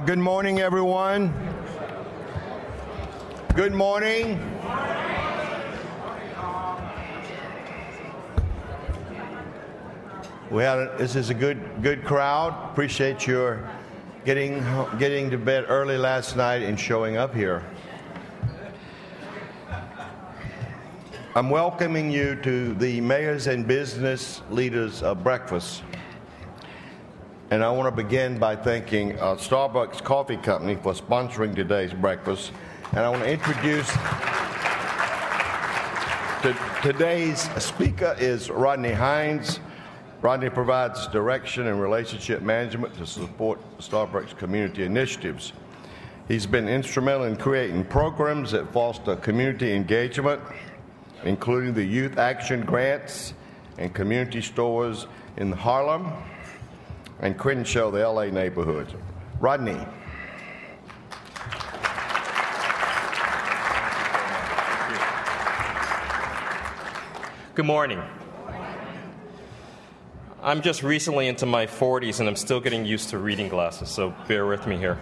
Good morning, everyone. Good morning. This is a good crowd. Appreciate your getting to bed early last night and showing up here. I'm welcoming you to the Mayors and Business Leaders Breakfast. And I want to begin by thanking Starbucks Coffee Company for sponsoring today's breakfast. And I want to introduce today's speaker is Rodney Hines. Rodney provides direction and relationship management to support Starbucks community initiatives. He's been instrumental in creating programs that foster community engagement, including the Youth Action Grants and community stores in Harlem and Crenshaw, the LA neighborhoods. Rodney. Good morning. I'm just recently into my 40s and I'm still getting used to reading glasses, so bear with me here.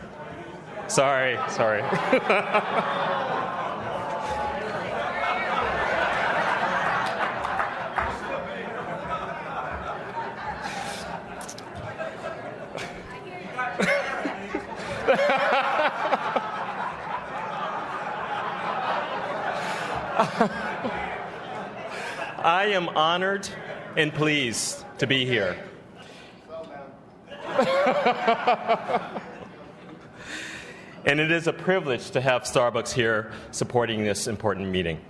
Sorry. I am honored and pleased to be here. And it is a privilege to have Starbucks here supporting this important meeting.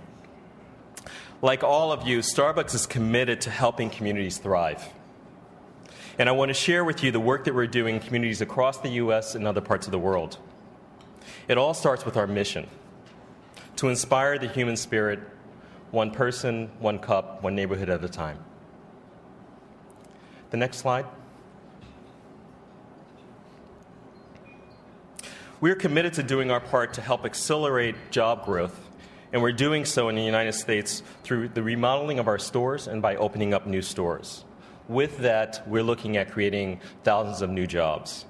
Like all of you, Starbucks is committed to helping communities thrive. And I want to share with you the work that we're doing in communities across the U.S. and other parts of the world. It all starts with our mission: to inspire the human spirit, one person, one cup, one neighborhood at a time. The next slide. We're committed to doing our part to help accelerate job growth, and we're doing so in the United States through the remodeling of our stores and by opening up new stores. With that, we're looking at creating thousands of new jobs.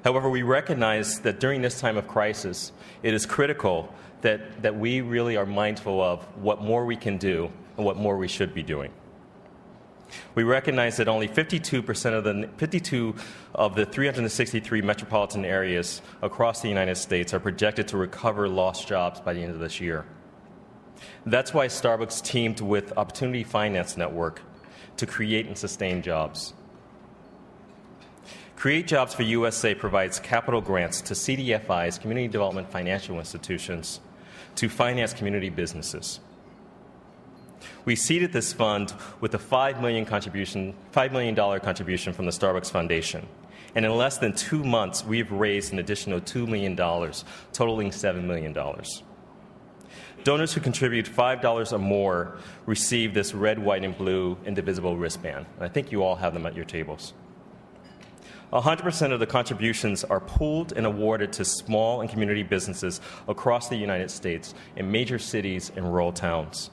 However, we recognize that during this time of crisis, it is critical that we really are mindful of what more we can do and what more we should be doing. We recognize that only 52 of the 363 metropolitan areas across the United States are projected to recover lost jobs by the end of this year. That's why Starbucks teamed with Opportunity Finance Network to create and sustain jobs. Create Jobs for USA provides capital grants to CDFIs, Community Development Financial Institutions, to finance community businesses. We seeded this fund with a $5 million contribution from the Starbucks Foundation. And in less than 2 months, we've raised an additional $2 million, totaling $7 million. Donors who contribute $5 or more receive this red, white, and blue indivisible wristband. And I think you all have them at your tables. 100% of the contributions are pooled and awarded to small and community businesses across the United States in major cities and rural towns.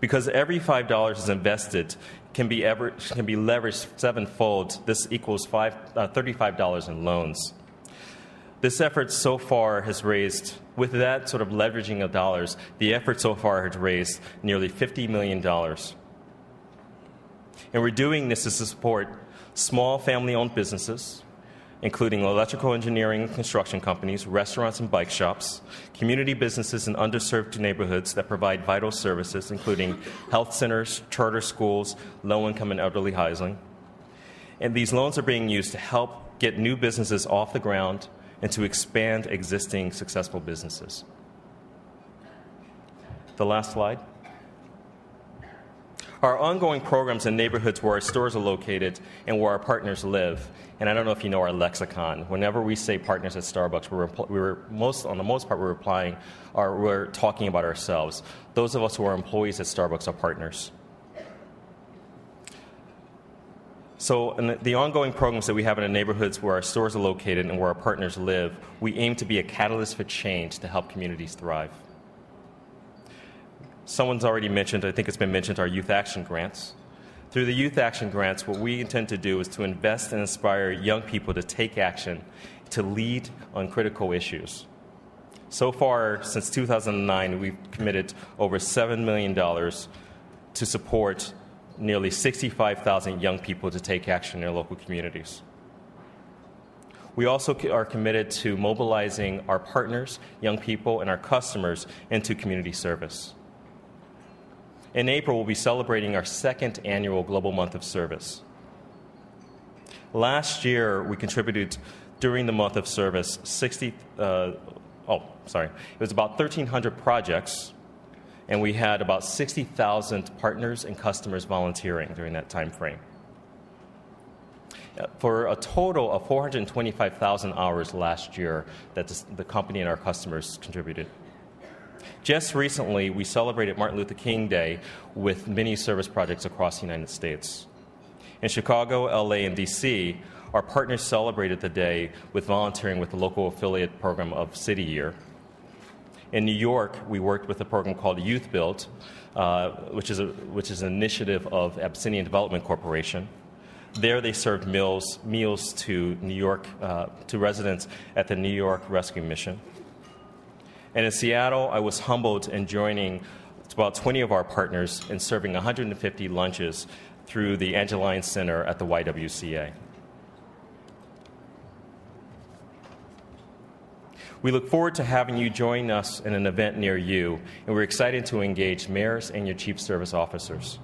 Because every $5 is invested can be leveraged sevenfold, this equals $35 in loans. This effort so far has raised, with that sort of leveraging of dollars, the effort so far has raised nearly $50 million. And we're doing this to support small family-owned businesses, including electrical engineering and construction companies, restaurants and bike shops, community businesses in underserved neighborhoods that provide vital services, including health centers, charter schools, low-income and elderly housing. And these loans are being used to help get new businesses off the ground and to expand existing successful businesses. The last slide. Our ongoing programs in neighborhoods where our stores are located and where our partners live. And I don't know if you know our lexicon. Whenever we say partners at Starbucks, we're talking about ourselves. Those of us who are employees at Starbucks are partners. So in the ongoing programs that we have in the neighborhoods where our stores are located and where our partners live, we aim to be a catalyst for change to help communities thrive. Someone's already mentioned, I think it's been mentioned, our Youth Action Grants. Through the Youth Action Grants, what we intend to do is to invest and inspire young people to take action, to lead on critical issues. So far, since 2009, we've committed over $7 million to support nearly 65,000 young people to take action in their local communities. We also are committed to mobilizing our partners, young people, and our customers into community service. In April, we'll be celebrating our second annual Global Month of Service. Last year, we contributed during the month of service it was about 1,300 projects, and we had about 60,000 partners and customers volunteering during that time frame, for a total of 425,000 hours last year that the company and our customers contributed. Just recently, we celebrated Martin Luther King Day with many service projects across the United States. In Chicago, LA, and DC, our partners celebrated the day with volunteering with the local affiliate program of City Year. In New York, we worked with a program called Youth Build, which is an initiative of Abyssinian Development Corporation. There, they served meals to New York to residents at the New York Rescue Mission. And in Seattle, I was humbled in joining about 20 of our partners in serving 150 lunches through the Angeline Center at the YWCA. We look forward to having you join us in an event near you, and we're excited to engage mayors and your chief service officers.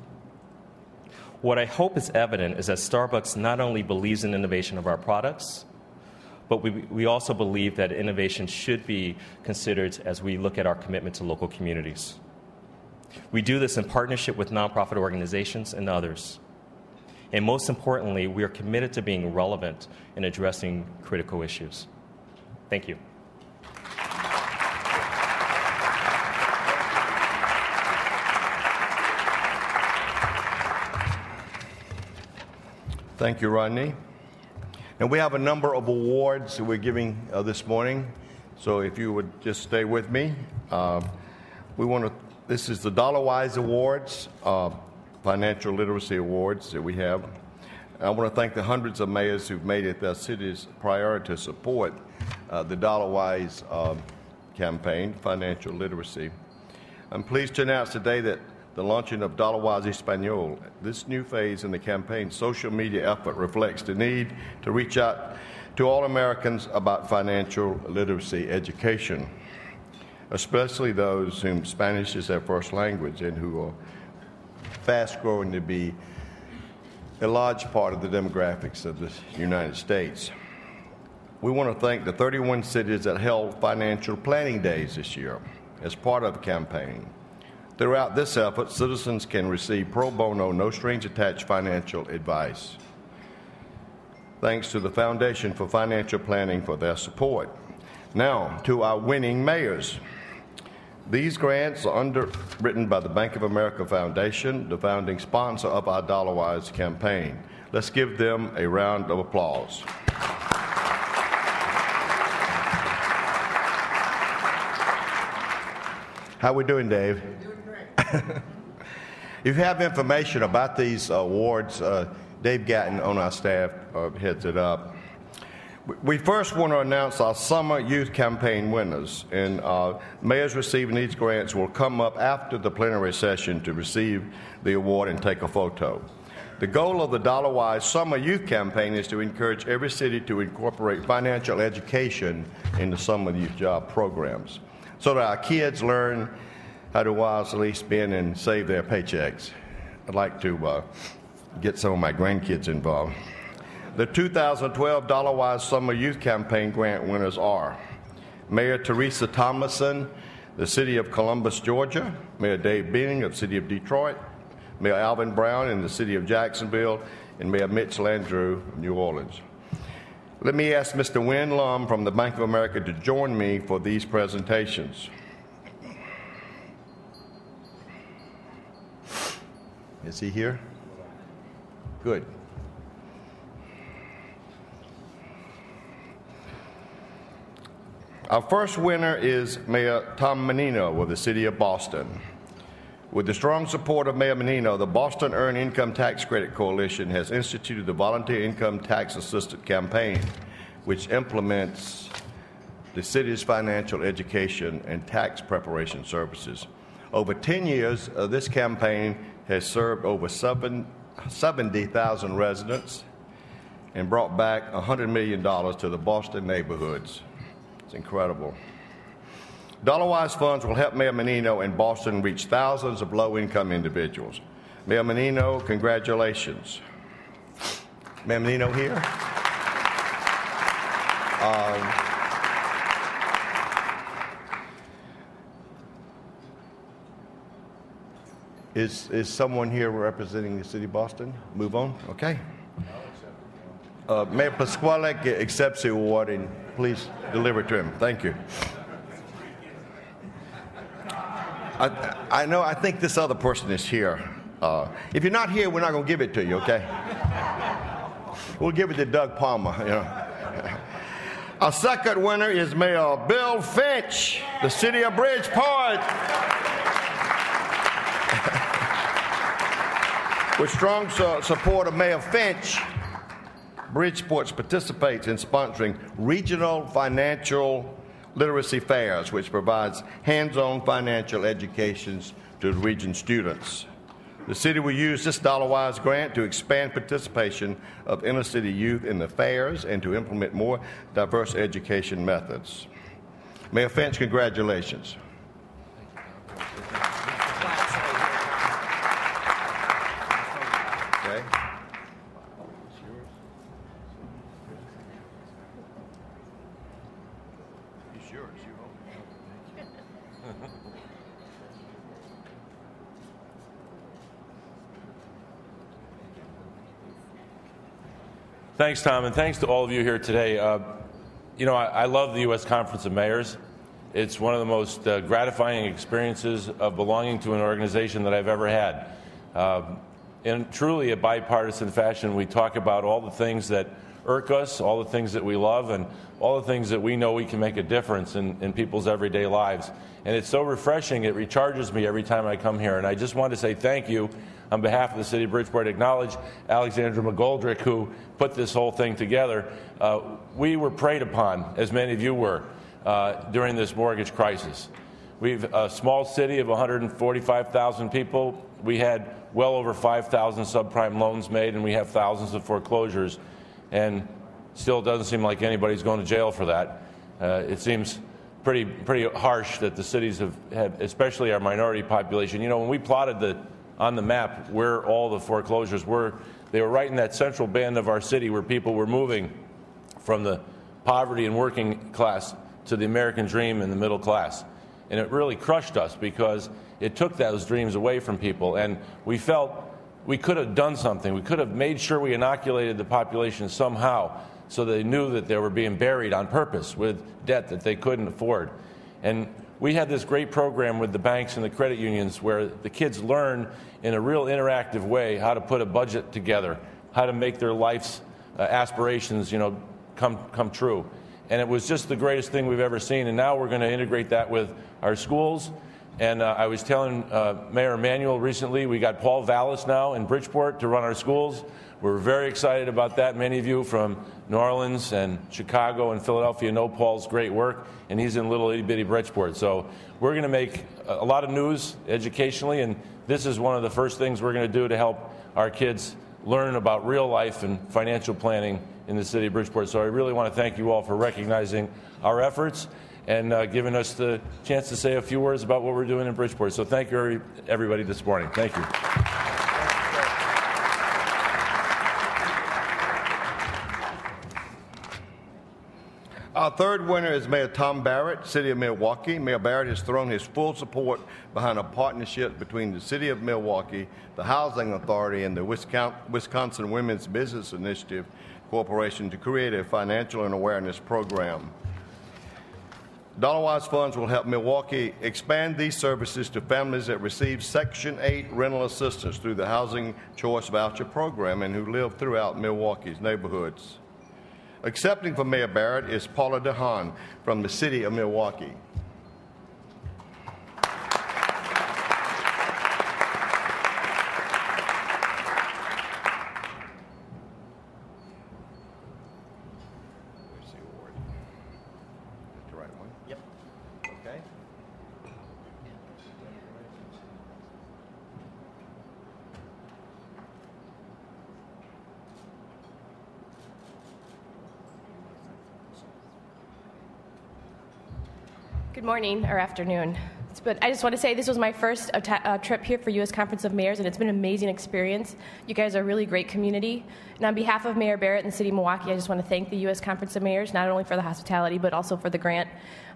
What I hope is evident is that Starbucks not only believes in innovation of our products, but we also believe that innovation should be considered as we look at our commitment to local communities. We do this in partnership with nonprofit organizations and others. And most importantly, we are committed to being relevant in addressing critical issues. Thank you. Thank you, Rodney. And we have a number of awards that we're giving this morning. So if you would just stay with me. This is the DollarWise Awards, Financial Literacy Awards that we have. I want to thank the hundreds of mayors who've made it their city's priority to support the DollarWise campaign, financial literacy. I'm pleased to announce today that the launching of DollarWise Espanol, this new phase in the campaign's social media effort, reflects the need to reach out to all Americans about financial literacy education, especially those whom Spanish is their first language and who are fast growing to be a large part of the demographics of the United States. We want to thank the 31 cities that held financial planning days this year as part of the campaign. Throughout this effort, citizens can receive pro bono, no-strings-attached financial advice. Thanks to the Foundation for Financial Planning for their support. Now, to our winning mayors. These grants are underwritten by the Bank of America Foundation, the founding sponsor of our DollarWise campaign. Let's give them a round of applause. How we doing, Dave? If you have information about these awards, Dave Gatton on our staff heads it up. We first want to announce our Summer Youth Campaign winners, and mayors receiving these grants will come up after the plenary session to receive the award and take a photo. The goal of the DollarWise Summer Youth Campaign is to encourage every city to incorporate financial education in the summer youth job programs, so that our kids learn how to wisely spend and save their paychecks. I'd like to get some of my grandkids involved. The 2012 DollarWise Summer Youth Campaign grant winners are Mayor Teresa Thomason, the City of Columbus, Georgia, Mayor Dave Benning of the City of Detroit, Mayor Alvin Brown in the City of Jacksonville, and Mayor Mitch Landrieu of New Orleans. Let me ask Mr. Win Lum from the Bank of America to join me for these presentations. Is he here? Good. Our first winner is Mayor Tom Menino of the City of Boston. With the strong support of Mayor Menino, the Boston Earned Income Tax Credit Coalition has instituted the Volunteer Income Tax Assistant Campaign, which implements the city's financial education and tax preparation services. Over 10 years, this campaign has served over 70,000 residents and brought back $100 million to the Boston neighborhoods. It's incredible. Dollar-wise funds will help Mayor Menino and Boston reach thousands of low-income individuals. Mayor Menino, congratulations. Mayor Menino here. Is someone here representing the city of Boston? Move on. Okay. Mayor Pasquale accepts the award, and please deliver it to him. Thank you. I think this other person is here. If you're not here, we're not going to give it to you, okay? We'll give it to Doug Palmer, you know. Our second winner is Mayor Bill Finch, the city of Bridgeport. With strong support of Mayor Finch, Bridgeport participates in sponsoring regional financial literacy fairs, which provides hands-on financial educations to the region students. The city will use this dollar-wise grant to expand participation of inner-city youth in the fairs and to implement more diverse education methods. Mayor Finch, congratulations. Okay. It's yours. You hold it. Thanks, Tom, and thanks to all of you here today. You know, I love the U.S. Conference of Mayors. It's one of the most gratifying experiences of belonging to an organization that I've ever had. In truly a bipartisan fashion, we talk about all the things that irk us, all the things that we love, and all the things that we know we can make a difference in people's everyday lives. And it's so refreshing, it recharges me every time I come here. And I just want to say thank you on behalf of the city of Bridgeport, acknowledge Alexandra McGoldrick, who put this whole thing together. We were preyed upon, as many of you were, during this mortgage crisis. We've a small city of 145,000 people. We had well over 5,000 subprime loans made, and we have thousands of foreclosures. And still doesn't seem like anybody's going to jail for that. It seems pretty harsh that the cities have, especially our minority population. You know, when we plotted on the map where all the foreclosures were, they were right in that central band of our city where people were moving from the poverty and working class to the American dream and the middle class. And it really crushed us because it took those dreams away from people. And we felt we could have done something. We could have made sure we inoculated the population somehow so they knew that they were being buried on purpose with debt that they couldn't afford. And we had this great program with the banks and the credit unions where the kids learn in a real interactive way how to put a budget together, how to make their life's aspirations, come true. And it was just the greatest thing we've ever seen. And now we're going to integrate that with our schools. And I was telling Mayor Emanuel recently, we got Paul Vallis now in Bridgeport to run our schools. We're very excited about that. Many of you from New Orleans and Chicago and Philadelphia know Paul's great work, and he's in little itty-bitty Bridgeport. So we're going to make a lot of news educationally, and this is one of the first things we're going to do to help our kids learn about real life and financial planning in the city of Bridgeport. So I really want to thank you all for recognizing our efforts and giving us the chance to say a few words about what we're doing in Bridgeport. So thank you, everybody, this morning. Thank you. Our third winner is Mayor Tom Barrett, City of Milwaukee. Mayor Barrett has thrown his full support behind a partnership between the City of Milwaukee, the Housing Authority, and the Wisconsin Women's Business Initiative Corporation to create a financial and awareness program. Dollar-wise funds will help Milwaukee expand these services to families that receive Section 8 rental assistance through the Housing Choice Voucher Program and who live throughout Milwaukee's neighborhoods. Accepting for Mayor Barrett is Paula DeHaan from the City of Milwaukee. Good morning or afternoon. I just want to say this was my first trip here for U.S. Conference of Mayors, and it's been an amazing experience. You guys are a really great community. And on behalf of Mayor Barrett and the City of Milwaukee, I just want to thank the U.S. Conference of Mayors, not only for the hospitality, but also for the grant.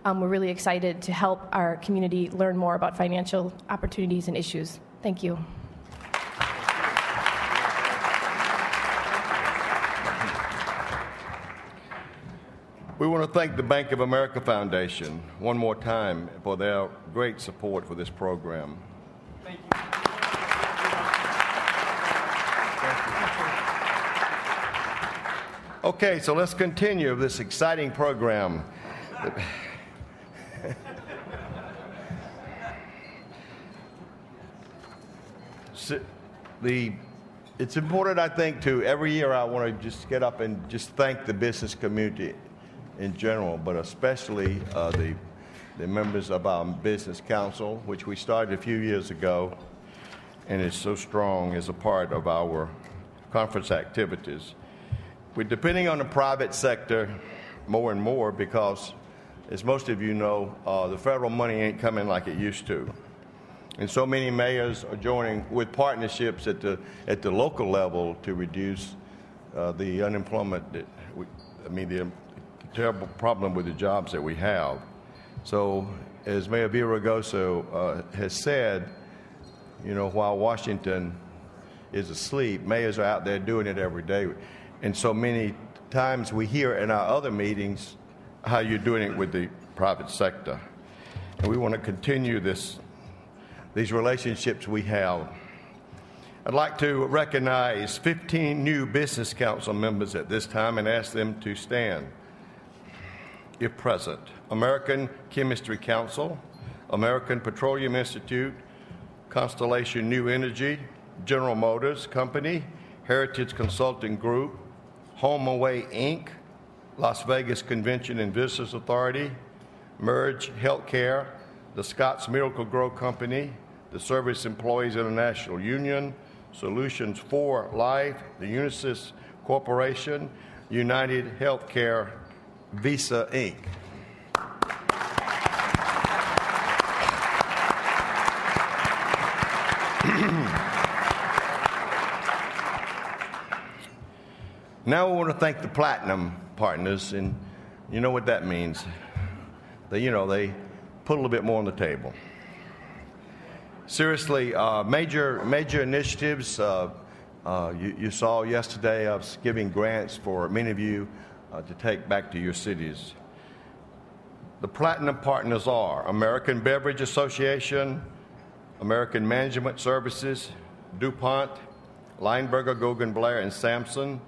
We're really excited to help our community learn more about financial opportunities and issues. Thank you. We want to thank the Bank of America Foundation one more time for their great support for this program. Thank you. Okay, so let's continue this exciting program. It's important, I think, every year I want to just get up and just thank the business community in general, but especially the members of our Business Council, which we started a few years ago, and is so strong as a part of our conference activities. We're depending on the private sector more and more because, as most of you know, the federal money ain't coming like it used to. And so many mayors are joining with partnerships at the local level to reduce the unemployment the terrible problem with the jobs that we have. So, as Mayor Villaraigosa has said, while Washington is asleep, mayors are out there doing it every day. And so many times we hear in our other meetings how you're doing it with the private sector. And we want to continue these relationships we have. I'd like to recognize 15 new Business Council members at this time and ask them to stand, if present. American Chemistry Council, American Petroleum Institute, Constellation New Energy, General Motors Company, Heritage Consulting Group, HomeAway Inc., Las Vegas Convention and Visitors Authority, Merge Healthcare, the Scotts Miracle-Gro Company, the Service Employees International Union, Solutions for Life, the Unisys Corporation, United Healthcare, Visa Inc. Now we want to thank the Platinum Partners, and you know what that means. They put a little bit more on the table. Seriously, major initiatives. You saw yesterday I was giving grants for many of you to take back to your cities. The Platinum Partners are American Beverage Association, American Management Services, DuPont, Lineberger, Gogan, Blair, and Sampson,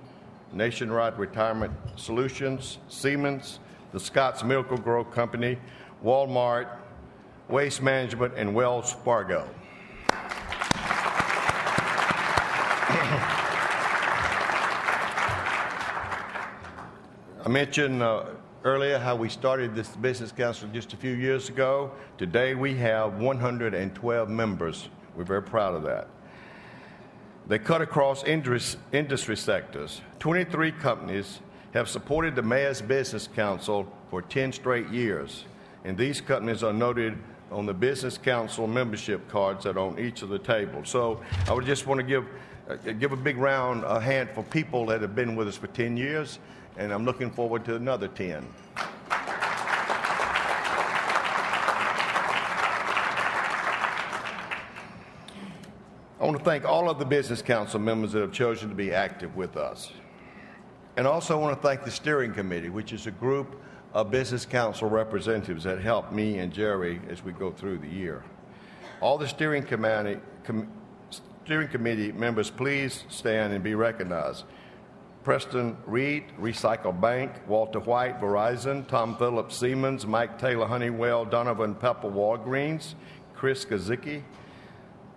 Nationwide Retirement Solutions, Siemens, the Scotts Miracle-Gro Company, Walmart, Waste Management, and Wells Fargo. I mentioned earlier how we started this Business Council just a few years ago. Today we have 112 members. We're very proud of that. They cut across industry sectors. 23 companies have supported the Mayor's Business Council for 10 straight years, and these companies are noted on the Business Council membership cards that are on each of the tables. So I would just want to give a big round of hand for people that have been with us for 10 years, and I'm looking forward to another 10. I want to thank all of the Business Council members that have chosen to be active with us. And also I want to thank the Steering Committee, which is a group of Business Council representatives that help me and Jerry as we go through the year. All the Steering Committee members, please stand and be recognized. Preston Reed, Recycle Bank, Walter White, Verizon, Tom Phillips, Siemens, Mike Taylor, Honeywell, Donovan Pepper, Walgreens, Chris Kazicki,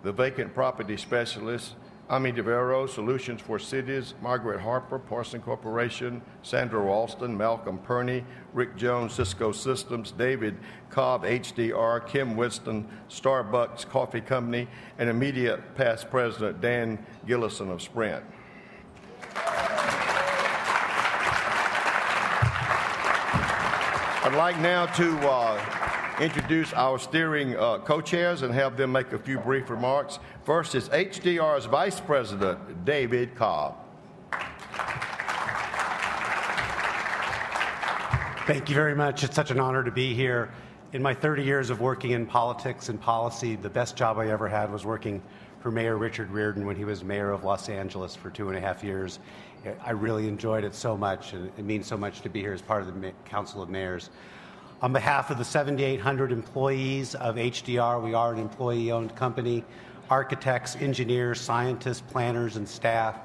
the Vacant Property Specialist, Ami DeVero, Solutions for Cities, Margaret Harper, Parson Corporation, Sandra Ralston, Malcolm Perney, Rick Jones, Cisco Systems, David Cobb, HDR, Kim Winston, Starbucks Coffee Company, and immediate past President Dan Gillison of Sprint. I'd like now to introduce our steering co-chairs and have them make a few brief remarks. First is HDR's Vice President, David Cobb. Thank you very much. It's such an honor to be here. In my 30 years of working in politics and policy, the best job I ever had was working for Mayor Richard Riordan when he was mayor of Los Angeles for 2.5 years. I really enjoyed it so much, and it means so much to be here as part of the Council of Mayors. On behalf of the 7,800 employees of HDR, we are an employee-owned company, architects, engineers, scientists, planners, and staff,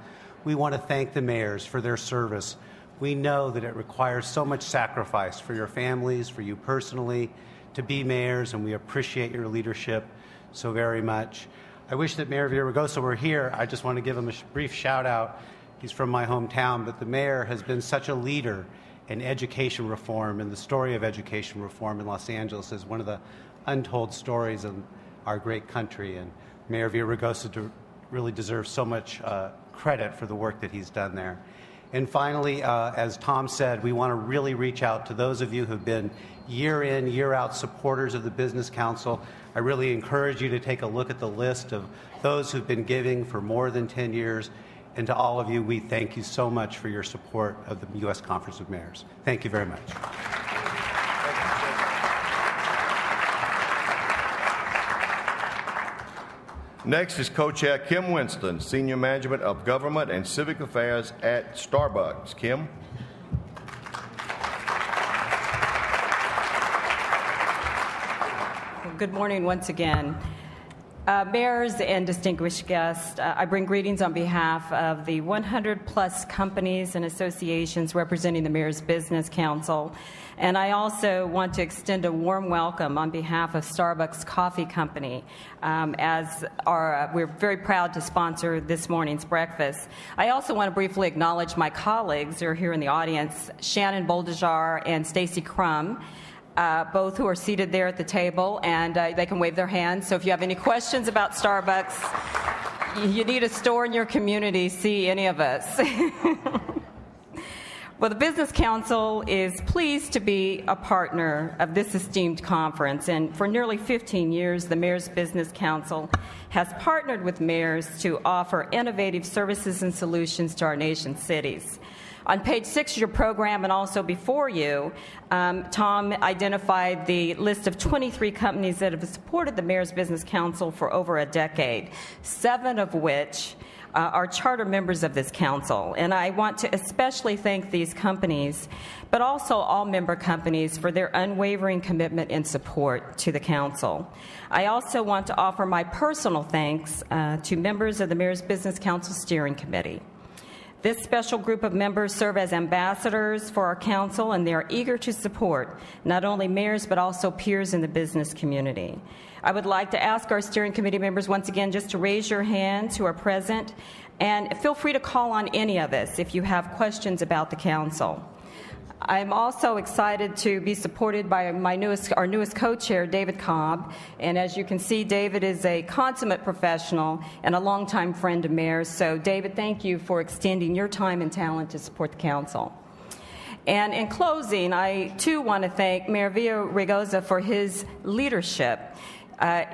we want to thank the mayors for their service. We know that it requires so much sacrifice for your families, for you personally, to be mayors, and we appreciate your leadership so very much. I wish that Mayor Villaraigosa were here. I just want to give him a brief shout out. He's from my hometown, but the mayor has been such a leader in education reform, and the story of education reform in Los Angeles is one of the untold stories of our great country, and Mayor Villaraigosa really deserves so much credit for the work that he's done there. And finally, as Tom said, we want to really reach out to those of you who've been year in, year out supporters of the Business Council. I really encourage you to take a look at the list of those who've been giving for more than 10 years. And to all of you, we thank you so much for your support of the U.S. Conference of Mayors. Thank you very much. Next is Co-Chair Kim Winston, Senior Management of Government and Civic Affairs at Starbucks. Kim? Good morning once again. Mayors and distinguished guests, I bring greetings on behalf of the 100-plus companies and associations representing the Mayors Business Council. And I also want to extend a warm welcome on behalf of Starbucks Coffee Company, we're very proud to sponsor this morning's breakfast. I also want to briefly acknowledge my colleagues who are here in the audience, Shannon Boldajar and Stacy Crum, both who are seated there at the table, and they can wave their hands. So if you have any questions about Starbucks, you need a store in your community, see any of us. Well, the Business Council is pleased to be a partner of this esteemed conference, and for nearly 15 years, the Mayors Business Council has partnered with mayors to offer innovative services and solutions to our nation's cities. On page 6 of your program, and also before you, Tom identified the list of 23 companies that have supported the Mayors Business Council for over a decade, 7 of which are charter members of this council. And I want to especially thank these companies, but also all member companies, for their unwavering commitment and support to the council. I also want to offer my personal thanks to members of the Mayors Business Council Steering Committee. This special group of members serve as ambassadors for our council, and they are eager to support not only mayors but also peers in the business community. I would like to ask our steering committee members once again just to raise your hands who are present, and feel free to call on any of us if you have questions about the council. I'm also excited to be supported by our newest co-chair, David Cobb. And as you can see, David is a consummate professional and a longtime friend of mayors. So, David, thank you for extending your time and talent to support the council. And in closing, I, too, want to thank Mayor Villaraigosa for his leadership.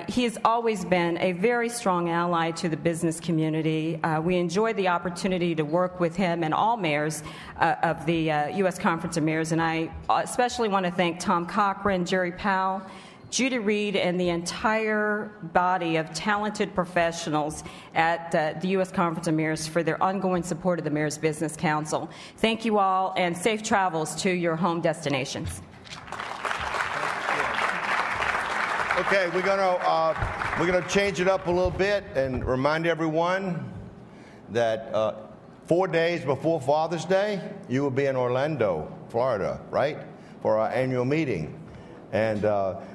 He has always been a very strong ally to the business community. We enjoy the opportunity to work with him and all mayors of the U.S. Conference of Mayors, and I especially want to thank Tom Cochran, Jerry Powell, Judy Reed, and the entire body of talented professionals at the U.S. Conference of Mayors for their ongoing support of the Mayors Business Council. Thank you all, and safe travels to your home destinations. Okay, we're gonna change it up a little bit and remind everyone that 4 days before Father's Day, you will be in Orlando, Florida, right, for our annual meeting. And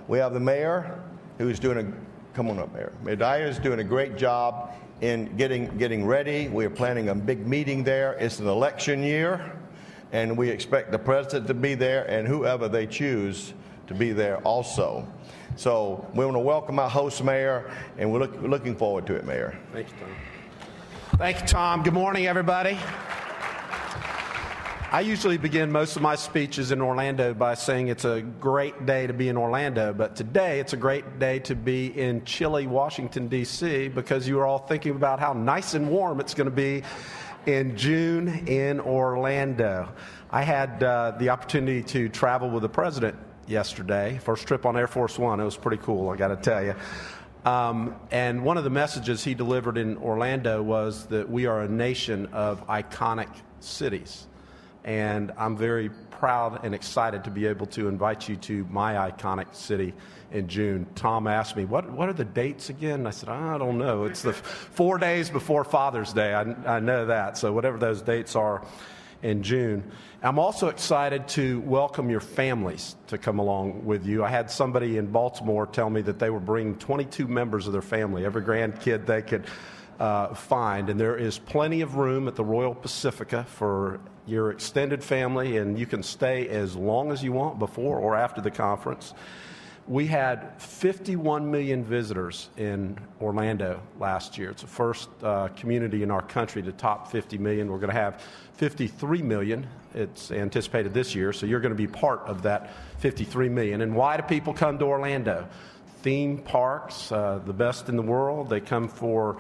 we have the mayor, who's doing come on up, Mayor. Mayor Dyer is doing a great job in getting ready. We are planning a big meeting there. It's an election year, and we expect the president to be there and whoever they choose to be there also. So we want to welcome our host, Mayor, and we're looking forward to it, Mayor. Thank you, Tom. Thank you, Tom. Good morning, everybody. I usually begin most of my speeches in Orlando by saying it's a great day to be in Orlando, but today it's a great day to be in chilly Washington, D.C., because you are all thinking about how nice and warm it's going to be in June in Orlando. I had the opportunity to travel with the president yesterday, first trip on Air Force One. It was pretty cool, I got to tell you. And one of the messages he delivered in Orlando was that we are a nation of iconic cities. And I'm very proud and excited to be able to invite you to my iconic city in June. Tom asked me, what are the dates again? And I said, I don't know. It's the 4 days before Father's Day. I know that. So whatever those dates are in June. I'm also excited to welcome your families to come along with you. I had somebody in Baltimore tell me that they were bringing 22 members of their family, every grandkid they could find. And there is plenty of room at the Royal Pacifica for your extended family, and you can stay as long as you want before or after the conference. We had 51 million visitors in Orlando last year. It's the first community in our country to top 50 million. We're going to have 53 million. It's anticipated this year, so you're going to be part of that 53 million. And why do people come to Orlando? Theme parks, the best in the world. They come for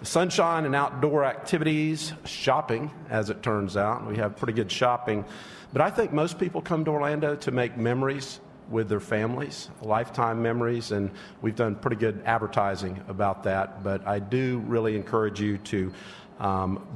sunshine and outdoor activities, shopping, as it turns out. We have pretty good shopping. But I think most people come to Orlando to make memories with their families, lifetime memories, and we've done pretty good advertising about that. But I do really encourage you to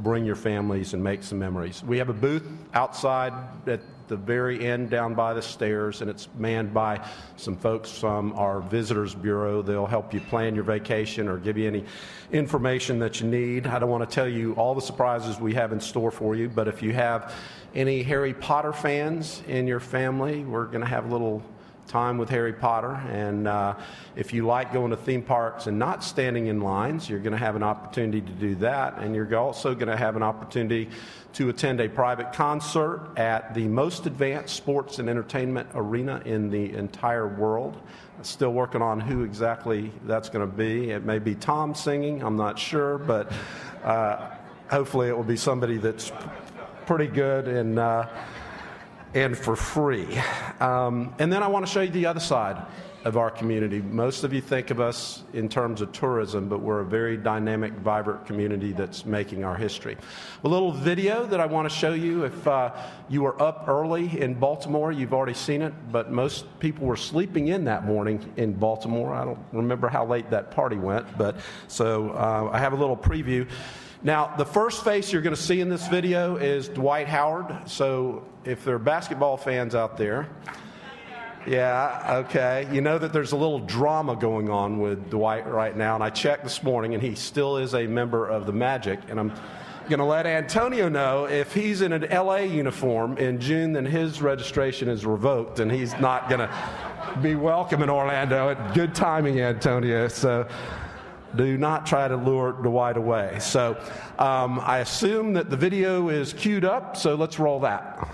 bring your families and make some memories. We have a booth outside at the very end down by the stairs, and it's manned by some folks from our Visitors Bureau. They'll help you plan your vacation or give you any information that you need. I don't want to tell you all the surprises we have in store for you, but if you have any Harry Potter fans in your family, we're going to have a little time with Harry Potter, and if you like going to theme parks and not standing in lines, you're going to have an opportunity to do that, and you're also going to have an opportunity to attend a private concert at the most advanced sports and entertainment arena in the entire world. Still working on who exactly that's going to be. It may be Tom singing, I'm not sure, but hopefully it will be somebody that's pretty good and for free. And then I want to show you the other side of our community. Most of you think of us in terms of tourism, but we're a very dynamic, vibrant community that's making our history. A little video that I want to show you. If you were up early in Baltimore, you've already seen it, but most people were sleeping in that morning in Baltimore. I don't remember how late that party went, but so I have a little preview. Now, the first face you're going to see in this video is Dwight Howard. So if there are basketball fans out there, yeah, okay, you know that there's a little drama going on with Dwight right now. And I checked this morning, and he still is a member of the Magic. And I'm going to let Antonio know if he's in an LA uniform in June, then his registration is revoked, and he's not going to be welcome in Orlando. Good timing, Antonio. So do not try to lure Dwight away. So I assume that the video is queued up, so let's roll that.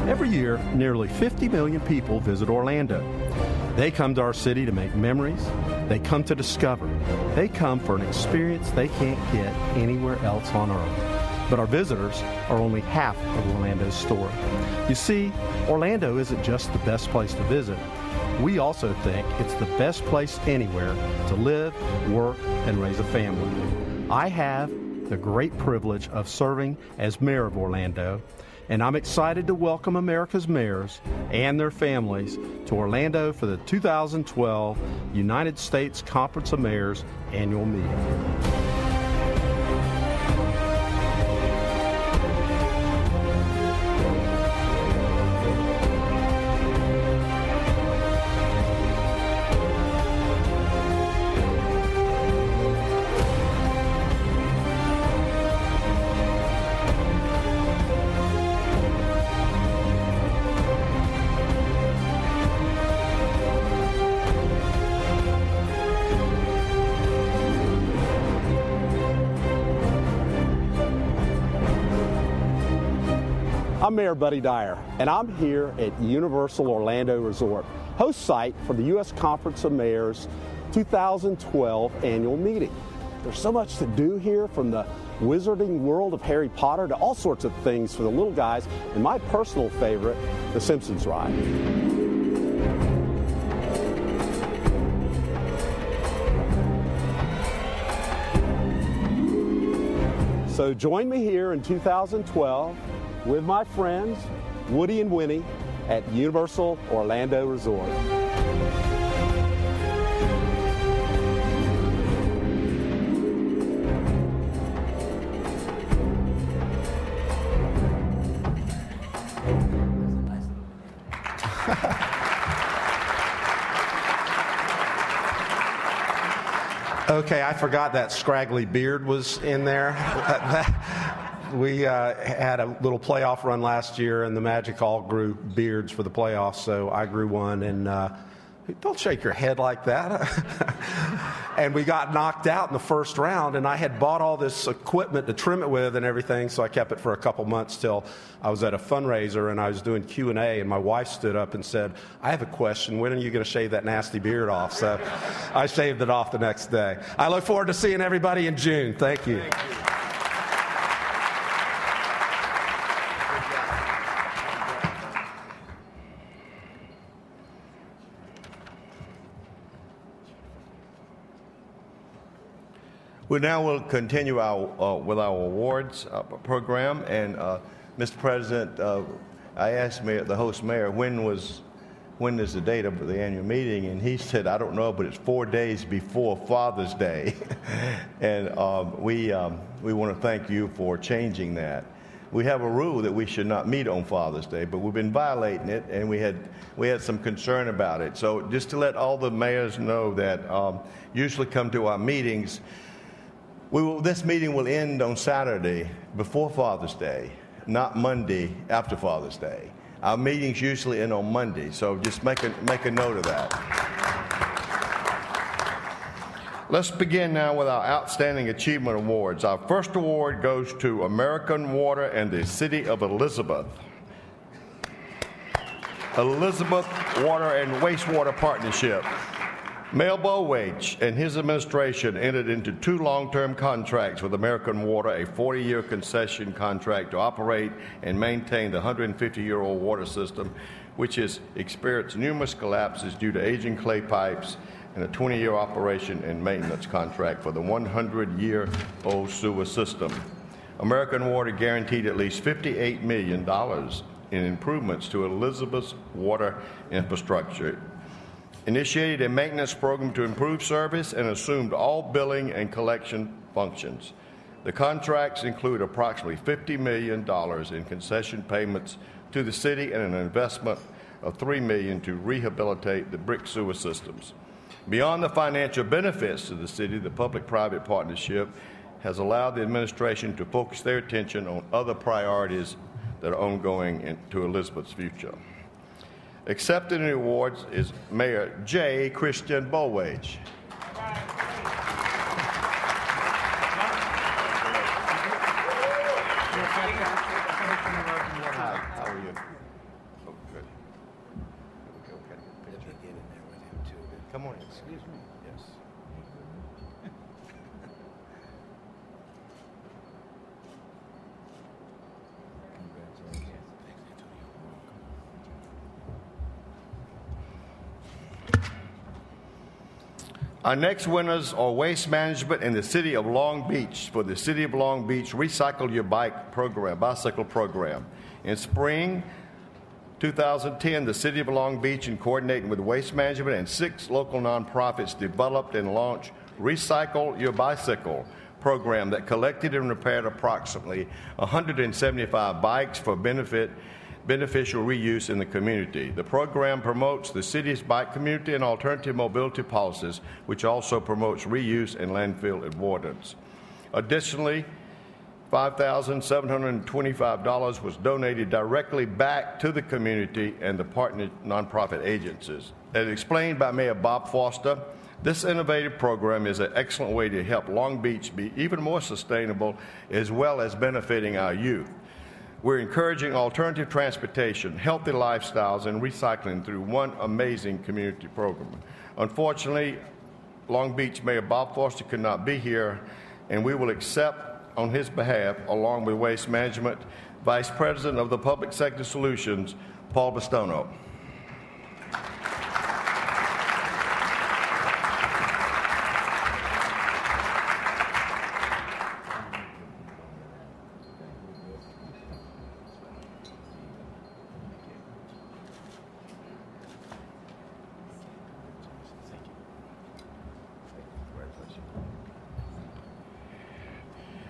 Every year, nearly 50 million people visit Orlando. They come to our city to make memories. They come to discover. They come for an experience they can't get anywhere else on earth. But our visitors are only half of Orlando's story. You see, Orlando isn't just the best place to visit. We also think it's the best place anywhere to live, work, and raise a family. I have the great privilege of serving as mayor of Orlando, and I'm excited to welcome America's mayors and their families to Orlando for the 2012 United States Conference of Mayors annual meeting. I'm Mayor Buddy Dyer, and I'm here at Universal Orlando Resort, host site for the U.S. Conference of Mayors 2012 annual meeting. There's so much to do here, from the wizarding world of Harry Potter to all sorts of things for the little guys, and my personal favorite, the Simpsons ride. So join me here in 2012 with my friends Woody and Winnie at Universal Orlando Resort. Okay, I forgot that scraggly beard was in there. We had a little playoff run last year, and the Magic all grew beards for the playoffs, so I grew one, and don't shake your head like that. And we got knocked out in the first round, and I had bought all this equipment to trim it with and everything, so I kept it for a couple months till I was at a fundraiser, and I was doing Q&A, and my wife stood up and said, "I have a question. When are you going to shave that nasty beard off?" So I shaved it off the next day. I look forward to seeing everybody in June. Thank you. We now will continue with our awards program, and Mr. President, I asked the host mayor when is the date of the annual meeting, and he said, "I don't know, but it's 4 days before Father's Day." And we want to thank you for changing that. We have a rule that we should not meet on Father's Day, but we've been violating it, and we had some concern about it. So just to let all the mayors know that usually come to our meetings. This meeting will end on Saturday before Father's Day, not Monday after Father's Day. Our meetings usually end on Monday, so just make a note of that. Let's begin now with our Outstanding Achievement Awards. Our first award goes to American Water and the City of Elizabeth. Elizabeth Water and Wastewater Partnership. Mayor Bowage and his administration entered into 2 long-term contracts with American Water, a 40-year concession contract to operate and maintain the 150-year-old water system, which has experienced numerous collapses due to aging clay pipes, and a 20-year operation and maintenance contract for the 100-year-old sewer system. American Water guaranteed at least $58 million in improvements to Elizabeth's water infrastructure, initiated a maintenance program to improve service, and assumed all billing and collection functions. The contracts include approximately $50 million in concession payments to the city and an investment of $3 million to rehabilitate the brick sewer systems. Beyond the financial benefits to the city, the public-private partnership has allowed the administration to focus their attention on other priorities that are ongoing into Elizabeth's future. Accepting the awards is Mayor J. Christian Bowage. How are you? Oh, good. Okay. Get in there with him too. Come on. Excuse me. Yes. Our next winners are Waste Management in the City of Long Beach for the City of Long Beach Recycle Your Bike program, bicycle program. In spring 2010, the City of Long Beach, in coordinating with Waste Management and 6 local nonprofits, developed and launched Recycle Your Bicycle program that collected and repaired approximately 175 bikes for beneficial reuse in the community. The program promotes the city's bike community and alternative mobility policies, which also promotes reuse and landfill avoidance. Additionally, $5,725 was donated directly back to the community and the partner nonprofit agencies. As explained by Mayor Bob Foster, this innovative program is an excellent way to help Long Beach be even more sustainable, as well as benefiting our youth. We're encouraging alternative transportation, healthy lifestyles, and recycling through one amazing community program. Unfortunately, Long Beach Mayor Bob Foster could not be here, and we will accept on his behalf, along with Waste Management, Vice President of the Public Sector Solutions, Paul Bastono.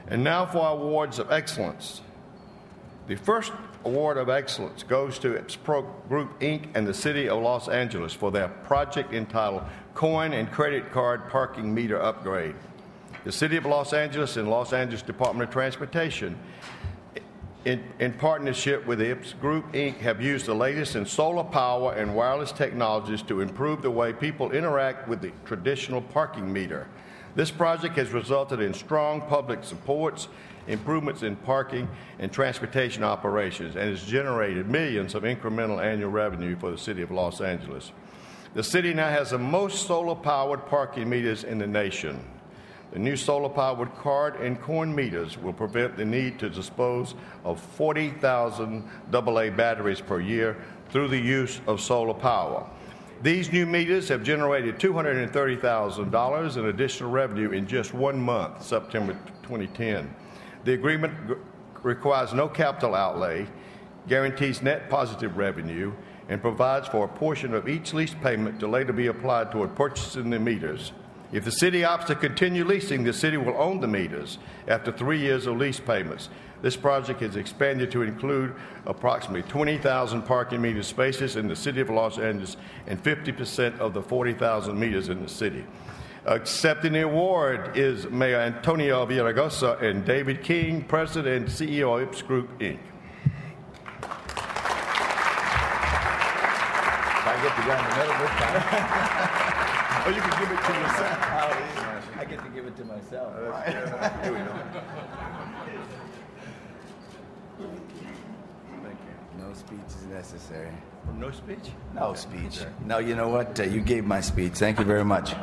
And now for our awards of excellence. The first award of excellence goes to IPSPRO Group, Inc. and the City of Los Angeles for their project entitled Coin and Credit Card Parking Meter Upgrade. The City of Los Angeles and Los Angeles Department of Transportation, in partnership with the IPS Group, Inc., have used the latest in solar power and wireless technologies to improve the way people interact with the traditional parking meter. This project has resulted in strong public supports, improvements in parking and transportation operations, and has generated millions of incremental annual revenue for the City of Los Angeles. The city now has the most solar-powered parking meters in the nation. The new solar-powered card and coin meters will prevent the need to dispose of 40,000 AA batteries per year through the use of solar power. These new meters have generated $230,000 in additional revenue in just 1 month, September 2010. The agreement requires no capital outlay, guarantees net positive revenue, and provides for a portion of each lease payment to later be applied toward purchasing the meters. If the city opts to continue leasing, the city will own the meters after 3 years of lease payments. This project is expanded to include approximately 20,000 parking meter spaces in the City of Los Angeles and 50% of the 40,000 meters in the city. Accepting the award is Mayor Antonio Villaraigosa and David King, President and CEO of IPS Group, Inc. I get to go in the middle this time. Oh, you can give it to yourself. I get to give it to myself. Here we go. No speech is necessary. No speech? No speech. No, you know what? You gave my speech. Thank you very much.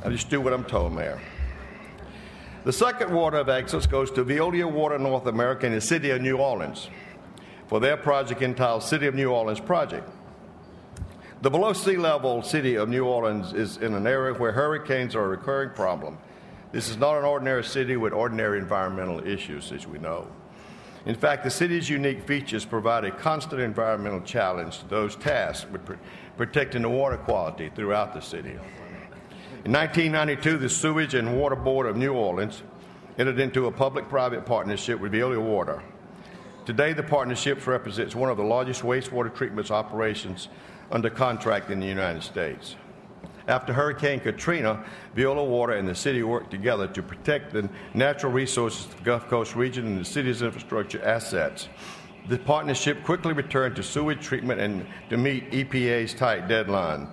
I just do what I'm told, Mayor. The second award of excellence goes to Veolia Water North America and the City of New Orleans for their project entitled City of New Orleans Project. The below sea level City of New Orleans is in an area where hurricanes are a recurring problem. This is not an ordinary city with ordinary environmental issues, as we know. In fact, the city's unique features provide a constant environmental challenge to those tasked with protecting the water quality throughout the city. In 1992, the Sewage and Water Board of New Orleans entered into a public-private partnership with Veolia Water. Today, the partnership represents one of the largest wastewater treatment operations under contract in the United States. After Hurricane Katrina, Veolia Water and the city worked together to protect the natural resources of the Gulf Coast region and the city's infrastructure assets. The partnership quickly returned to sewage treatment and to meet EPA's tight deadline.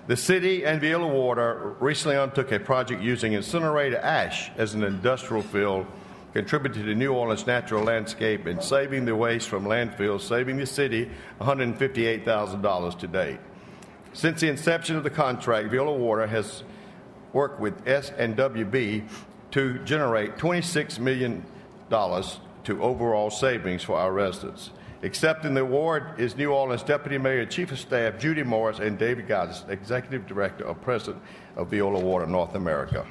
The city and Veolia Water recently undertook a project using incinerator ash as an industrial fill, contributing to New Orleans' natural landscape and saving the waste from landfills, saving the city $158,000 to date. Since the inception of the contract, Veolia Water has worked with S&WB to generate $26 million to overall savings for our residents. Accepting the award is New Orleans Deputy Mayor and Chief of Staff Judy Morris and David Goddess, Executive Director of President of Veolia Water North America.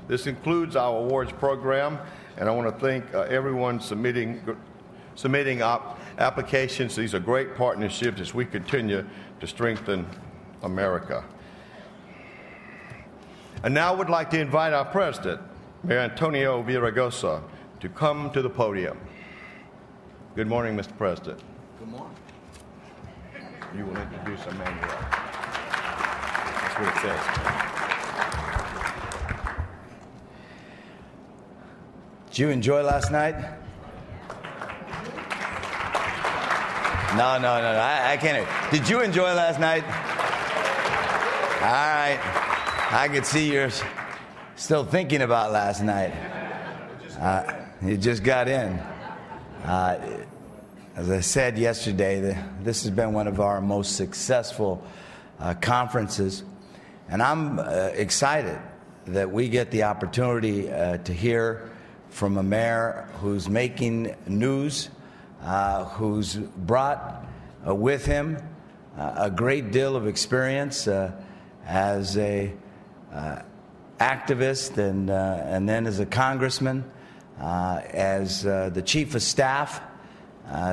This includes our awards program, and I want to thank everyone submitting applications. These are great partnerships as we continue to strengthen America. And now I would like to invite our president, Mayor Antonio Villaraigosa to come to the podium. Good morning, Mr. President. Good morning. You will introduce Emmanuel. That's what it says. Did you enjoy last night? No, I can't. Did you enjoy last night? All right. I could see you're still thinking about last night. You just got in. As I said yesterday, this has been one of our most successful conferences, and I'm excited that we get the opportunity to hear from a mayor who's making news, who's brought with him a great deal of experience as a activist and then as a congressman, as the chief of staff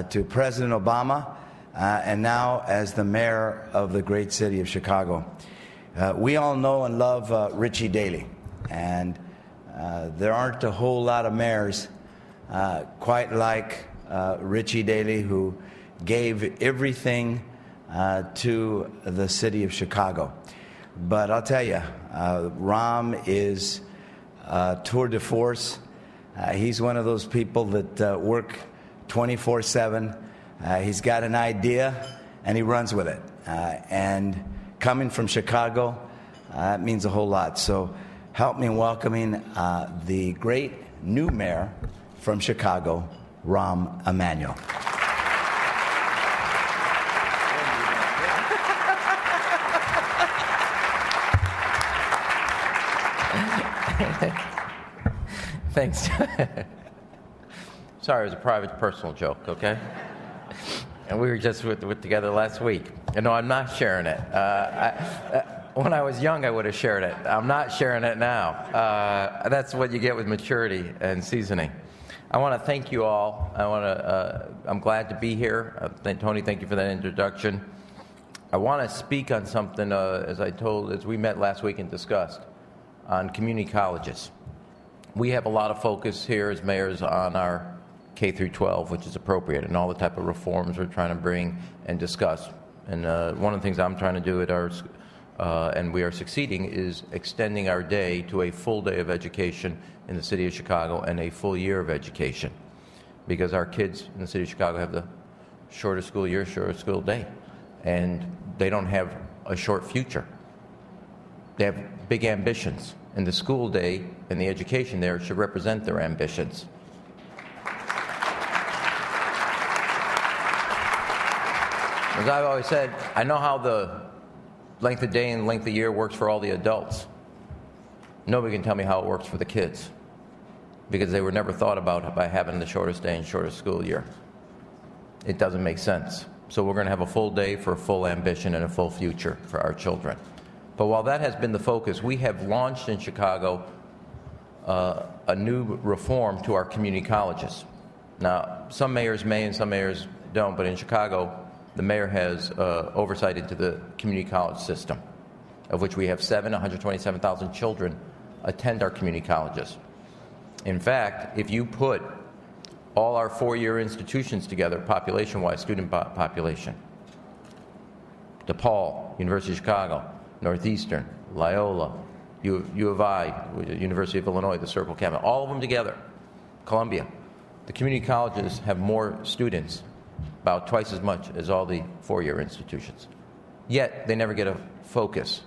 to President Obama, and now as the mayor of the great city of Chicago. We all know and love Richie Daley, and there aren't a whole lot of mayors quite like Richie Daley, who gave everything to the city of Chicago. But I'll tell you, Ram is tour de force. He's one of those people that work 24/7. He's got an idea and he runs with it. And coming from Chicago, it means a whole lot. So help me in welcoming the great new mayor from Chicago, Rahm Emanuel. Thanks. Sorry, it was a private, personal joke, okay? And we were just together last week. And no, I'm not sharing it. When I was young, I would have shared it. I'm not sharing it now. That's what you get with maturity and seasoning. I want to thank you all. I'm glad to be here. Tony, thank you for that introduction. I want to speak on something, as we met last week and discussed, on community colleges. We have a lot of focus here as mayors on our K through 12, which is appropriate, and all the type of reforms we're trying to bring and discuss. And one of the things I'm trying to do at ours, and we are succeeding, is extending our day to a full day of education in the city of Chicago and a full year of education, because our kids in the city of Chicago have the shortest school year, shortest school day, and they don't have a short future. They have big ambitions, and the school day and the education there should represent their ambitions. As I've always said, I know how the length of day and length of year works for all the adults. Nobody can tell me how it works for the kids, because they were never thought about by having the shortest day and shortest school year. It doesn't make sense. So we're going to have a full day for a full ambition and a full future for our children. But while that has been the focus, we have launched in Chicago a new reform to our community colleges. Now, some mayors may and some mayors don't, but in Chicago, the mayor has oversight into the community college system, of which we have 127,000 children attend our community colleges. In fact, if you put all our four-year institutions together, population-wise, student population, DePaul, University of Chicago, Northeastern, Loyola, U of I, University of Illinois, the Circle Campus, all of them together, Columbia. The community colleges have more students, about twice as much as all the four-year institutions. Yet, they never get a focus.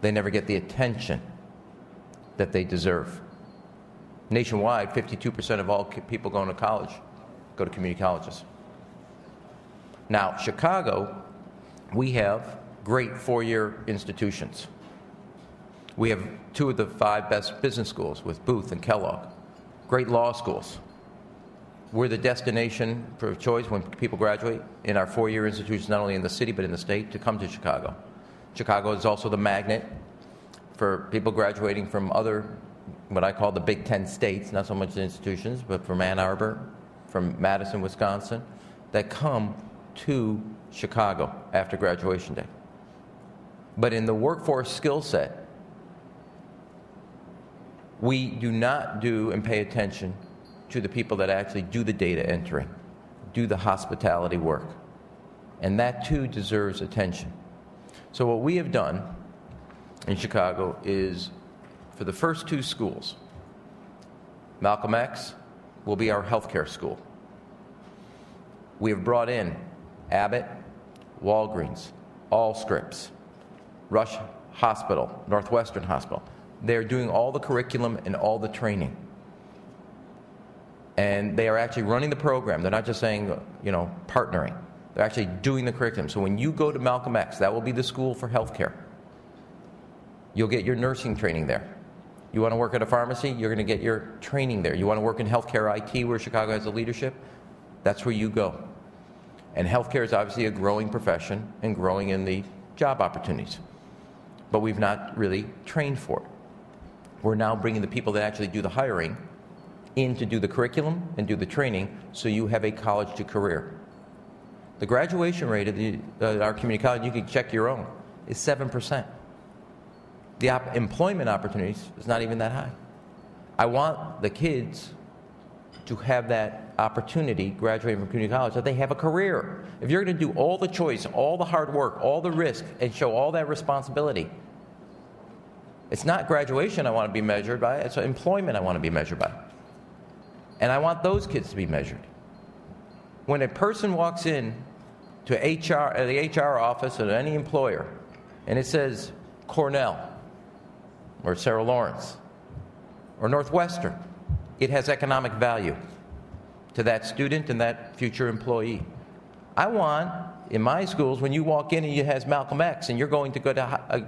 They never get the attention that they deserve. Nationwide, 52% of all people going to college go to community colleges. Now, Chicago, we have great four-year institutions. We have two of the 5 best business schools with Booth and Kellogg. Great law schools. We're the destination for choice when people graduate in our four-year institutions, not only in the city but in the state, to come to Chicago. Chicago is also the magnet for people graduating from other, what I call the Big Ten states, not so much the institutions, but from Ann Arbor, from Madison, Wisconsin, that come to Chicago after graduation day. But in the workforce skill set, We do not do and pay attention to the people that actually do the data entry, do the hospitality work. And that too deserves attention. So what we have done in Chicago is, for the first 2 schools, Malcolm X will be our healthcare school. We have brought in Abbott, Walgreens, Allscripts, Rush Hospital, Northwestern Hospital. They're doing all the curriculum and all the training. And they are actually running the program. They're not just saying, partnering. They're actually doing the curriculum. So when you go to Malcolm X, that will be the school for healthcare. You'll get your nursing training there. You want to work at a pharmacy, you're going to get your training there. You want to work in healthcare IT, where Chicago has the leadership, that's where you go. And healthcare is obviously a growing profession and growing in the job opportunities. But we've not really trained for it. We're now bringing the people that actually do the hiring in to do the curriculum and do the training, so you have a college to career. The graduation rate of our community college, you can check your own, is 7%. The employment opportunities is not even that high. I want the kids to have that opportunity graduating from community college, that they have a career. If you're going to do all the choice, all the hard work, all the risk, and show all that responsibility, it's not graduation I want to be measured by, it's employment I want to be measured by. And I want those kids to be measured. When a person walks in to the HR office of any employer, and it says Cornell, or Sarah Lawrence, or Northwestern, it has economic value to that student and that future employee. I want, in my schools, when you walk in and it has Malcolm X and you're going to go to a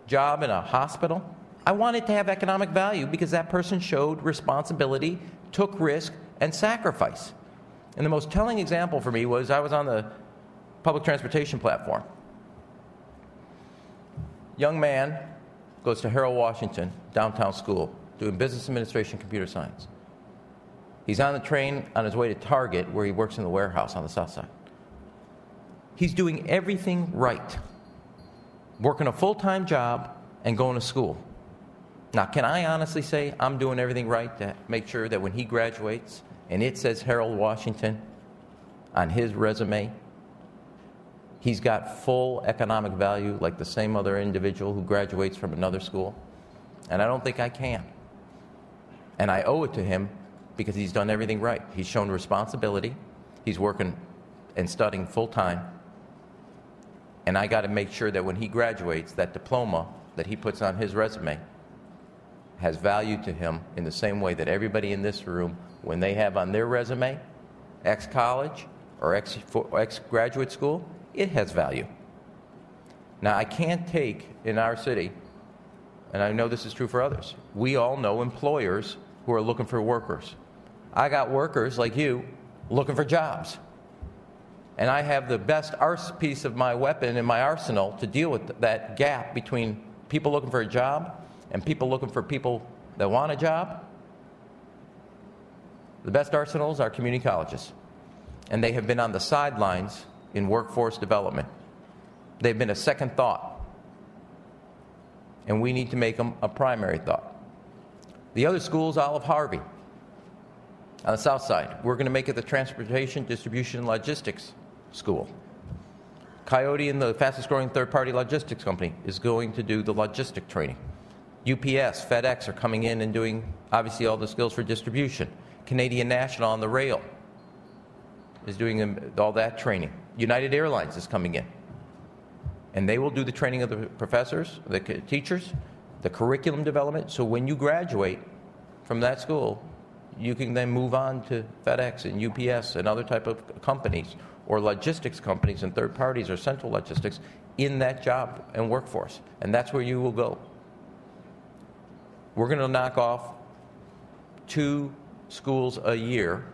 job in a hospital, I want it to have economic value because that person showed responsibility, took risk, and sacrifice. And the most telling example for me was I was on the public transportation platform. Young man goes to Harold Washington, downtown school, doing business administration, computer science. He's on the train on his way to Target, where he works in the warehouse on the south side. He's doing everything right, working a full-time job and going to school. Now, can I honestly say I'm doing everything right to make sure that when he graduates and it says Harold Washington on his resume, he's got full economic value like the same other individual who graduates from another school? And I don't think I can. And I owe it to him because he's done everything right. He's shown responsibility. He's working and studying full-time. And I got to make sure that when he graduates, that diploma that he puts on his resume has value to him in the same way that everybody in this room, when they have on their resume ex-college or ex-graduate school, it has value. Now, I can't take in our city, and I know this is true for others, we all know employers who are looking for workers. I got workers like you looking for jobs. And I have the best piece of my weapon in my arsenal to deal with that gap between people looking for a job and people looking for people that want a job. The best arsenals are community colleges. And they have been on the sidelines in workforce development. They've been a second thought. And we need to make them a primary thought. The other school is Olive Harvey on the south side. We're going to make it the Transportation, Distribution, and Logistics School. Coyote, and the fastest growing third-party logistics company, is going to do the logistic training. UPS, FedEx are coming in and doing, obviously, all the skills for distribution. Canadian National on the rail is doing all that training. United Airlines is coming in. And they will do the training of the professors, the teachers, the curriculum development. So when you graduate from that school, you can then move on to FedEx and UPS and other type of companies, or logistics companies and third parties or central logistics in that job and workforce. And that's where you will go. We're going to knock off 2 schools a year.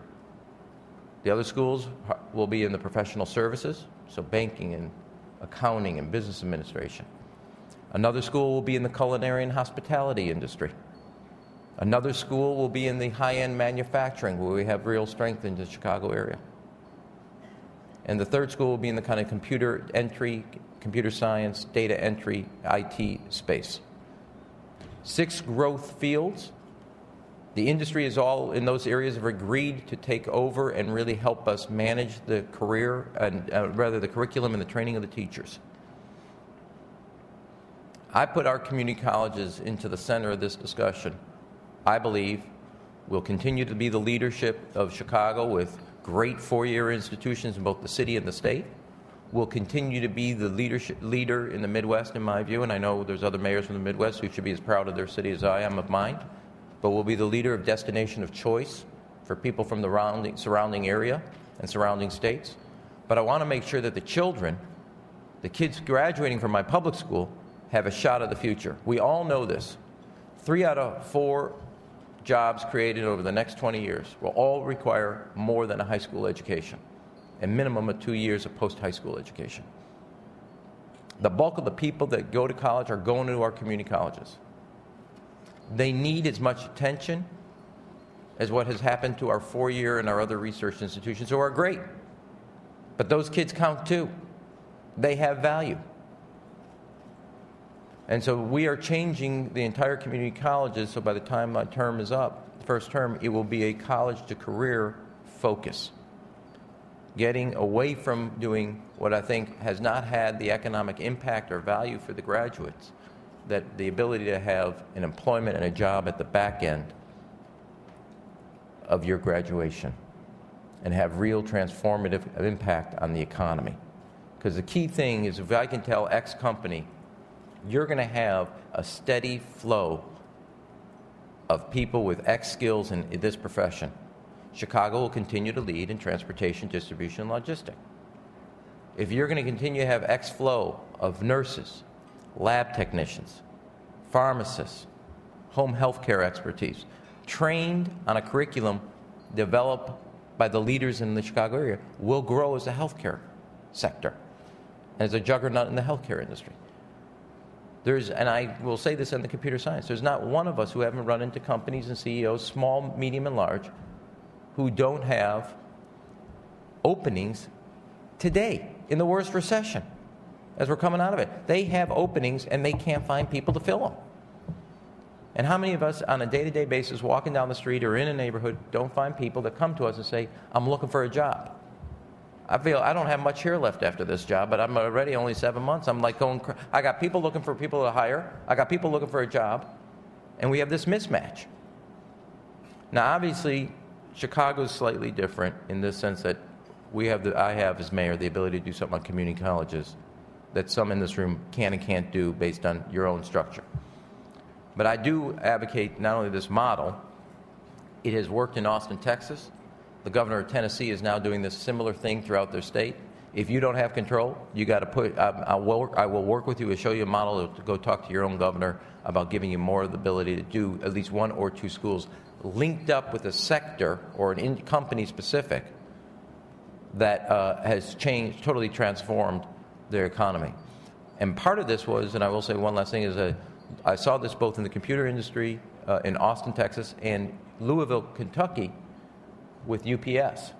The other schools will be in the professional services, so banking and accounting and business administration. Another school will be in the culinary and hospitality industry. Another school will be in the high-end manufacturing, where we have real strength in the Chicago area. And the third school will be in the kind of computer entry, computer science, data entry, IT space. 6 growth fields The industry is all in those areas have agreed to take over and really help us manage the career, and rather the curriculum and the training of the teachers. I put our community colleges into the center of this discussion. I believe we'll continue to be the leadership of Chicago with great four-year institutions in both the city and the state. We'll continue to be the leader in the Midwest, in my view, and I know there's other mayors from the Midwest who should be as proud of their city as I am of mine. But we'll be the leader of destination of choice for people from the surrounding area and surrounding states. But I want to make sure that the children, the kids graduating from my public school, have a shot at the future. We all know this. 3 out of 4 jobs created over the next 20 years will all require more than a high school education, a minimum of 2 years of post-high school education. The bulk of the people that go to college are going to our community colleges. They need as much attention as what has happened to our four-year and our other research institutions, who are great. But those kids count too. They have value. And so we are changing the entire community colleges, so by the time my term is up, first term, it will be a college-to-career focus. Getting away from doing what I think has not had the economic impact or value for the graduates, that the ability to have an employment and a job at the back end of your graduation and have real transformative impact on the economy. Because the key thing is, if I can tell X company, you're going to have a steady flow of people with X skills in this profession, Chicago will continue to lead in transportation, distribution, and logistics. If you're going to continue to have X flow of nurses, lab technicians, pharmacists, home health care expertise, trained on a curriculum developed by the leaders in the Chicago area, will grow as a healthcare sector and as a juggernaut in the healthcare industry. And I will say this in the computer science, there's not one of us who haven't run into companies and CEOs, small, medium, and large, who don't have openings today in the worst recession as we're coming out of it. They have openings and they can't find people to fill them. And how many of us on a day-to-day basis walking down the street or in a neighborhood don't find people that come to us and say, I'm looking for a job? I feel I don't have much hair left after this job, but I'm already only 7 months. I'm like going, I got people looking for people to hire. I got people looking for a job. And we have this mismatch. Now, obviously, Chicago is slightly different in this sense that I have as mayor the ability to do something on community colleges that some in this room can and can't do based on your own structure. But I do advocate not only this model, it has worked in Austin, Texas. The governor of Tennessee is now doing this similar thing throughout their state. If you don't have control, you got to put. I will work with you and show you a model to go talk to your own governor about giving you more of the ability to do at least 1 or 2 schools linked up with a sector or an company specific that has changed, totally transformed their economy. And part of this was, and I will say one last thing, is I saw this both in the computer industry in Austin, Texas, and Louisville, Kentucky, with UPS.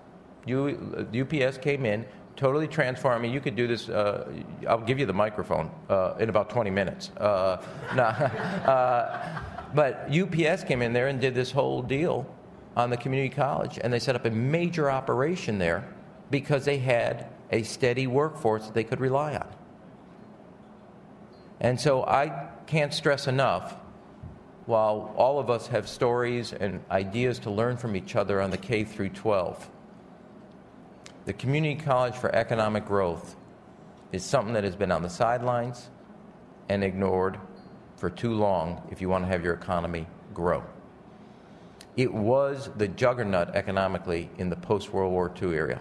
UPS came in, totally transformed. I mean, you could do this. I'll give you the microphone in about 20 minutes. But UPS came in there and did this whole deal on the community college, and they set up a major operation there because they had a steady workforce that they could rely on. And so I can't stress enough, while all of us have stories and ideas to learn from each other on the K through 12, the Community College for Economic Growth is something that has been on the sidelines and ignored for too long if you want to have your economy grow. It was the juggernaut economically in the post-World War II era.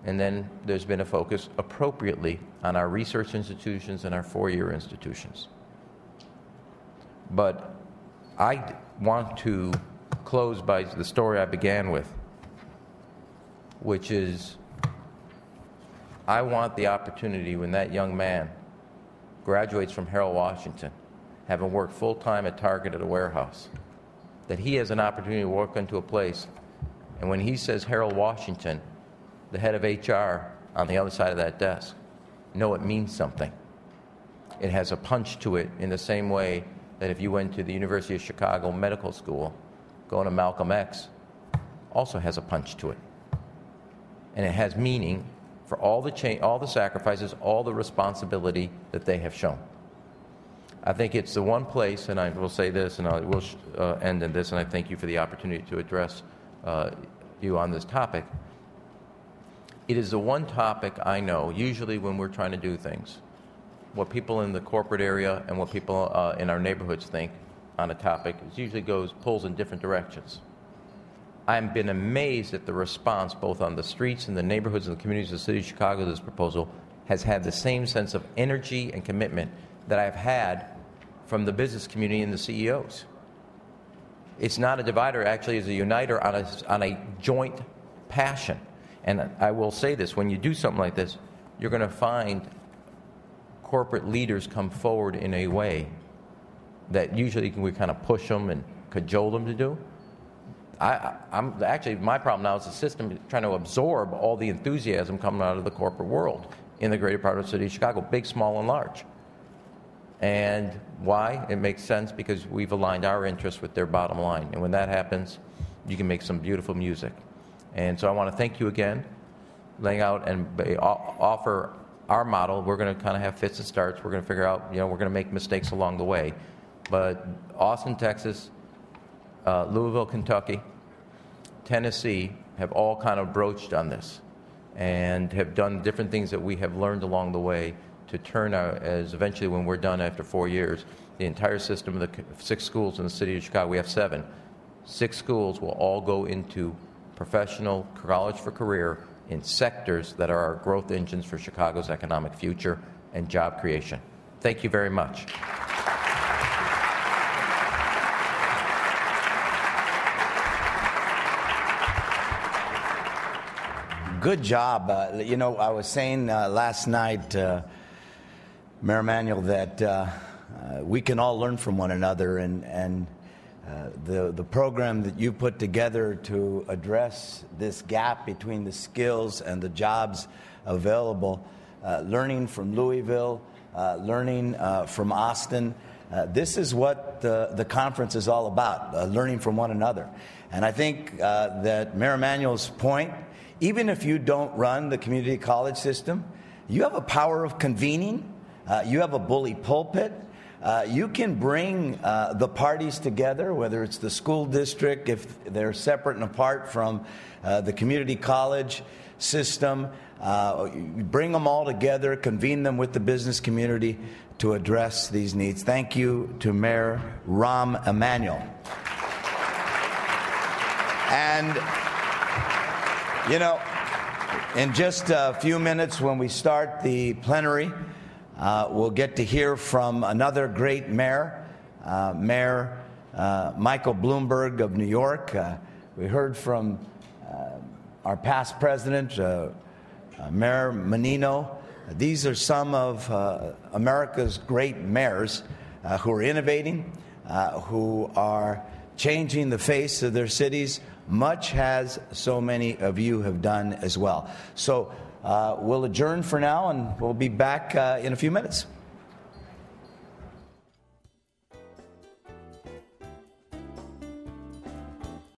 And then there's been a focus appropriately on our research institutions and our four-year institutions. But I want to close by the story I began with, which is I want the opportunity when that young man graduates from Harold Washington, having worked full-time at Target at a warehouse, that he has an opportunity to walk into a place, and when he says Harold Washington, the head of HR on the other side of that desk, know it means something. It has a punch to it in the same way that if you went to the University of Chicago Medical School, going to Malcolm X also has a punch to it. And it has meaning for all the sacrifices, all the responsibility that they have shown. I think it's the one place, and I will say this, and I will end in this, and I thank you for the opportunity to address you on this topic. It is the one topic I know, usually when we're trying to do things, what people in the corporate area and what people in our neighborhoods think on a topic, it usually pulls in different directions. I've been amazed at the response both on the streets and the neighborhoods and the communities of the city of Chicago to this proposal has had the same sense of energy and commitment that I've had from the business community and the CEOs. It's not a divider, actually is a uniter on a joint passion. And I will say this, when you do something like this, you're going to find corporate leaders come forward in a way that usually we kind of push them and cajole them to do. I'm actually, my problem now is the system trying to absorb all the enthusiasm coming out of the corporate world in the greater part of the city of Chicago, big, small, and large. And why? It makes sense because we've aligned our interests with their bottom line. And when that happens, you can make some beautiful music. And so I want to thank you again, laying out and offer our model. We're going to kind of have fits and starts. We're going to figure out, we're going to make mistakes along the way. But Austin, Texas, Louisville, Kentucky, Tennessee have all kind of broached on this and have done different things that we have learned along the way to turn out, as eventually when we're done after 4 years, the entire system of the 6 schools in the city of Chicago, we have 7. 6 schools will all go into professional college for career in sectors that are our growth engines for Chicago's economic future and job creation. Thank you very much. Good job. I was saying last night, Mayor Emanuel, that we can all learn from one another, and the program that you put together to address this gap between the skills and the jobs available, learning from Louisville, learning from Austin, this is what the conference is all about, learning from one another. And I think that Mayor Emanuel's point, even if you don't run the community college system, you have a power of convening. You have a bully pulpit. You can bring the parties together, whether it's the school district, if they're separate and apart from the community college system. You bring them all together, convene them with the business community to address these needs. Thank you to Mayor Rahm Emanuel. And in just a few minutes when we start the plenary, we'll get to hear from another great mayor, Mayor Michael Bloomberg of New York. We heard from our past president, Mayor Menino. These are some of America's great mayors who are innovating, who are changing the face of their cities, much as so many of you have done as well. So we'll adjourn for now, and we'll be back in a few minutes.